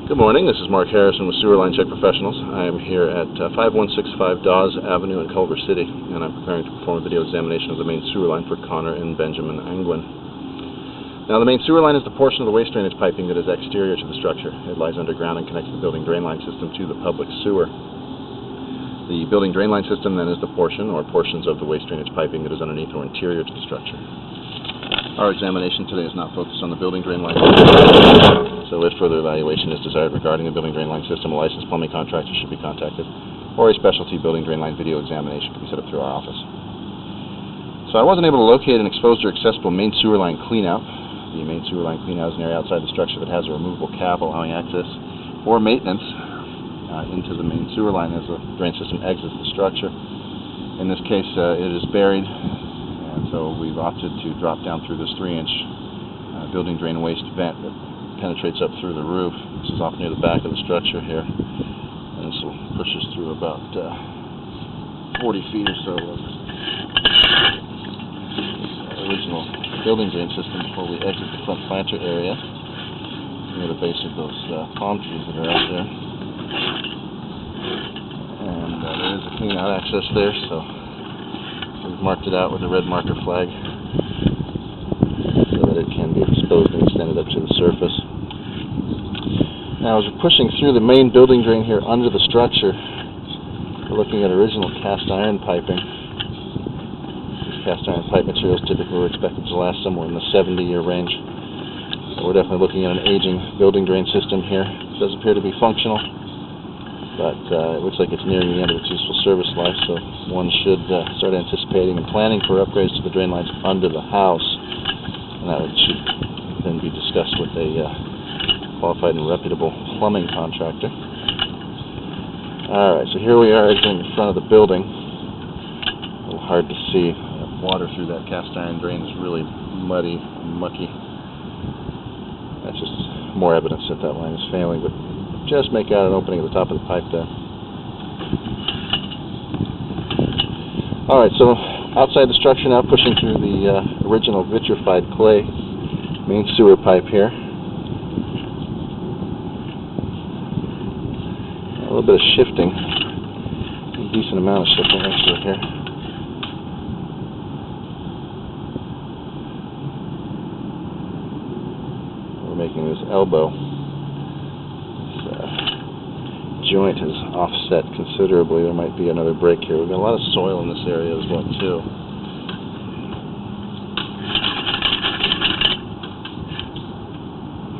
Good morning, this is Mark Harrison with Sewer Line Check Professionals. I am here at 5165 Dawes Avenue in Culver City, and I'm preparing to perform a video examination of the main sewer line for Connor and Benjamin Angwin. Now, the main sewer line is the portion of the waste drainage piping that is exterior to the structure. It lies underground and connects the building drain line system to the public sewer. The building drain line system then is the portion or portions of the waste drainage piping that is underneath or interior to the structure. Our examination today is not focused on the building drain line system, so if further evaluation is desired regarding the building drain line system, a licensed plumbing contractor should be contacted, or a specialty building drain line video examination can be set up through our office. So I wasn't able to locate an exposed or accessible main sewer line cleanout. The main sewer line cleanout is an area outside the structure that has a removable cap allowing access or maintenance into the main sewer line as the drain system exits the structure. In this case, it is buried. And so we've opted to drop down through this 3-inch building drain waste vent that penetrates up through the roof. This is off near the back of the structure here. And this will push us through about 40 feet or so of the original building drain system before we exit the front planter area near the base of those palm trees that are out there. And there is a clean out access there, so we've marked it out with a red marker flag so that it can be exposed and extended up to the surface. Now, as we're pushing through the main building drain here under the structure, we're looking at original cast iron piping. These cast iron pipe materials typically were expected to last somewhere in the 70-year range. So we're definitely looking at an aging building drain system here. It does appear to be functional, but it looks like it's nearing the end of its useful service life, so one should start anticipating and planning for upgrades to the drain lines under the house, and that should then be discussed with a qualified and reputable plumbing contractor. Alright, so here we are exiting the front of the building. A little hard to see. Water through that cast iron drain is really muddy and mucky. That's just more evidence that that line is failing, but just make out an opening at the top of the pipe there. Alright, so outside the structure now, pushing through the original vitrified clay main sewer pipe here. A little bit of shifting, a decent amount of shifting actually here. We're making this elbow. Joint is offset considerably. There might be another break here. We've got a lot of soil in this area as well too.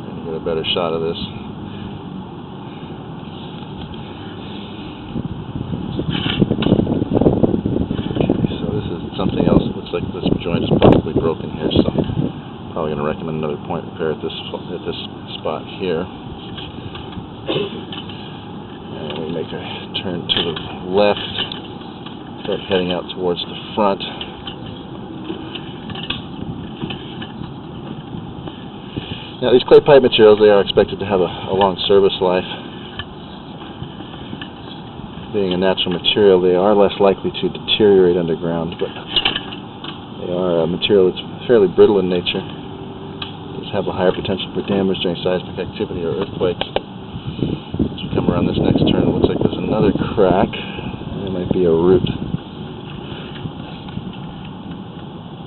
Trying to get a better shot of this. Okay, so this is something else. It looks like this joint is probably broken here, so I'm probably going to recommend another point repair at this spot here. We make a turn to the left, start heading out towards the front. Now, these clay pipe materials, they are expected to have a long service life. Being a natural material, they are less likely to deteriorate underground, but they are a material that's fairly brittle in nature. They have a higher potential for damage during seismic activity or earthquakes. Come around this next turn, it looks like there's another crack. There might be a root.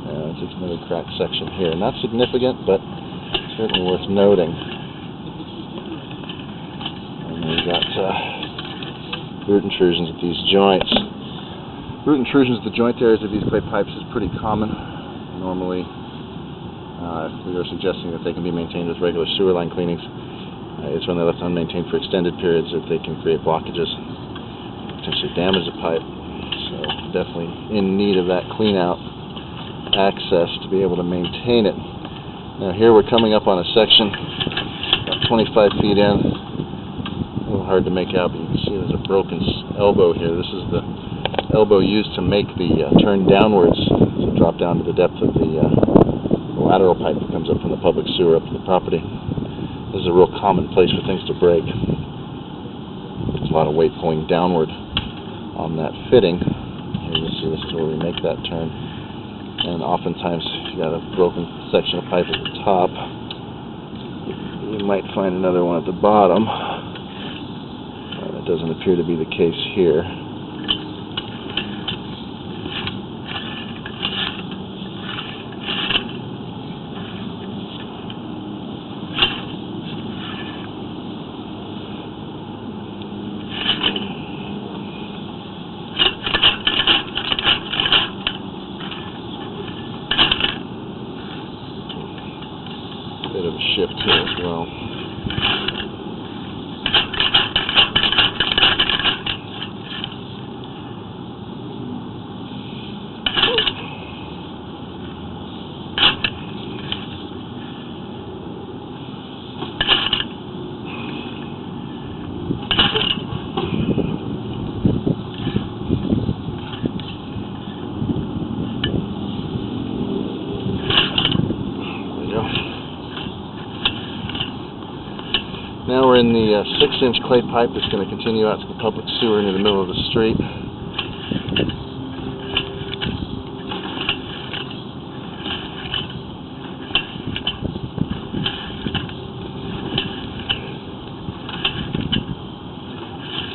Yeah, it's just another crack section here. Not significant, but certainly worth noting. And we've got root intrusions at these joints. Root intrusions at the joint areas of these clay pipes is pretty common. Normally, we are suggesting that they can be maintained with regular sewer line cleanings. It's when they're left unmaintained for extended periods that they can create blockages, potentially damage the pipe. So definitely in need of that clean out access to be able to maintain it. Now here we're coming up on a section about 25 feet in. A little hard to make out, but you can see there's a broken elbow here. This is the elbow used to make the turn downwards to drop down to the depth of the lateral pipe that comes up from the public sewer up to the property. This is a real common place for things to break. There's a lot of weight pulling downward on that fitting. Here you see this is where we make that turn. And oftentimes, if you got a broken section of pipe at the top, you might find another one at the bottom. doesn't appear to be the case here. Bit of a shift here as well. Now we're in the 6-inch clay pipe that's going to continue out to the public sewer into the middle of the street.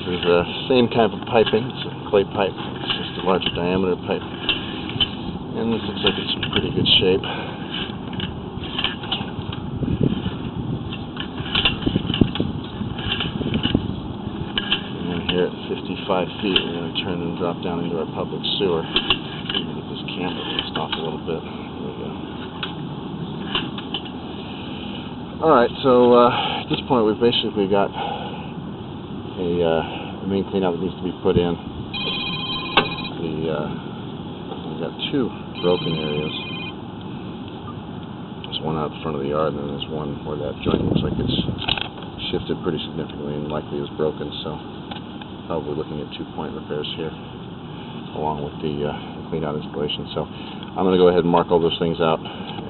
There's the same kind of piping. It's a clay pipe. It's just a larger diameter pipe. And this looks like it's in pretty good shape. Here at 55 feet, we're going to turn and drop down into our public sewer. I'm going to get this camera fixed off a little bit. There we go. Alright, so at this point we've basically got a main cleanout that needs to be put in. We've got two broken areas. There's one out the front of the yard, and then there's one where that joint looks like it's shifted pretty significantly and likely is broken, so probably looking at 2-point repairs here, along with the clean out installation. So I'm going to go ahead and mark all those things out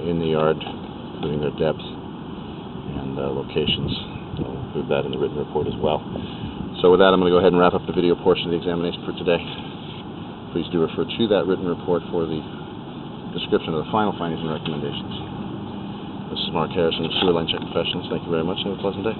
in the yard, including their depth and locations. I'll include that in the written report as well. So with that, I'm going to go ahead and wrap up the video portion of the examination for today. Please do refer to that written report for the description of the final findings and recommendations. This is Mark Harrison of Sewer Line Check Professionals. Thank you very much and have a pleasant day.